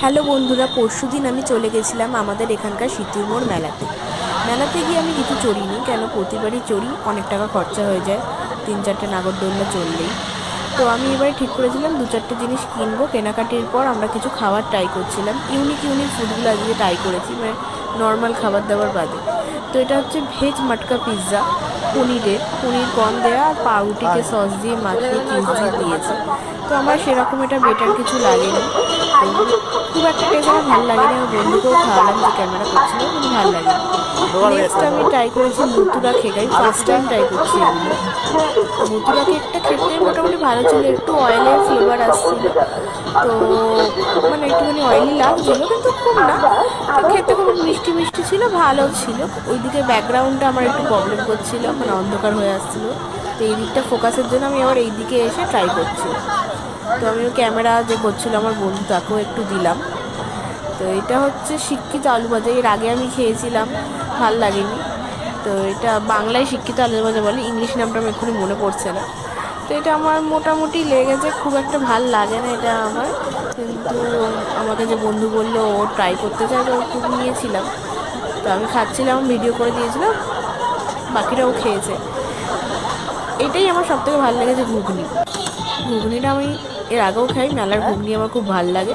Hello বন্ধুরা, পরশুদিন আমি চলে গেছিলাম আমাদের এখানকার সিতুর মোড় মেলাতে গিয়ে আমি কিছু চড়িনি, কেন প্রতিবারই চড়ি, অনেক টাকা খরচা হয়ে যায় 3-4টে নাগরদোলনা চললেই। তো আমি এবারে ঠিক করেছিলাম 2-4টে জিনিস কিনবো। কেনাকাটির পর আমরা কিছু খাবার ট্রাই করছিলাম, ইউনিক ফুডগুলো আজকে ট্রাই করেছি, মানে নর্মাল খাবার দাবার বাদে। তো এটা হচ্ছে ভেজ মাটকা পিৎজা, পনির কম দেওয়া আর পাউরুটিকে সস দিয়ে মাখিয়ে চিজ দিয়ে দিয়েছে। তো আমার সেরকম এটা বেটার কিছু লাগেনি, তো খুব একটা টেস্ট আমার ভালো লাগেনি। আমার বন্ধুকেও খাওয়ালাম যে ক্যামেরা করছিল, কিন্তু ভালো লাগেনি। নেক্সট আমি ট্রাই করেছি মথুরা কেক, আমি ফার্স্ট টাইম ট্রাই করছি এগুলো। মথুরা কেকটা খেতে মোটামুটি ভালো ছিল, একটু অয়েলের ফ্লেভার আসছিল, তো মানে একটুখানি অয়েলি লাগছিল কিন্তু খুব না। তো খেতে খুব মিষ্টি মিষ্টি ছিল, ভালো ছিল। ওইদিকে ব্যাকগ্রাউন্ডটা আমার একটু প্রবলেম করছিল, মানে অন্ধকার হয়ে আসছিলো, তো এই দিকটা ফোকাসের জন্য আমি আবার এই দিকে এসে ট্রাই করছি। তো আমিও ক্যামেরা যে করছিল আমার বন্ধু, তাকেও একটু দিলাম। তো এটা হচ্ছে শিক্ষিত আলু ভাজা, এর আগে আমি খেয়েছিলাম, ভাল লাগেনি। তো এটা বাংলায় শিক্ষিত আলু ভাজা বলে, ইংলিশ নামটা আমার এক্ষুনি মনে পড়ছে না। তো এটা আমার মোটামুটি লেগেছে, খুব একটা ভাল লাগে না এটা আমার, কিন্তু আমাকে যে বন্ধু বললো ও ট্রাই করতে চায়, তো খুব নিয়েছিলাম। তো আমি খাচ্ছিলাম, ভিডিও করে দিয়েছিলাম, বাকিরাও খেয়েছে। এটাই আমার সবথেকে ভালো লেগেছে, ঘুগনিটা আমি এর আগেও খাই, মেলার ঘুগনি আমার খুব ভালো লাগে।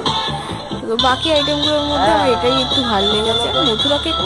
তো বাকি আইটেমগুলোর মধ্যে আমার এটাই একটু ভালো লেগেছে। মথুরা কেক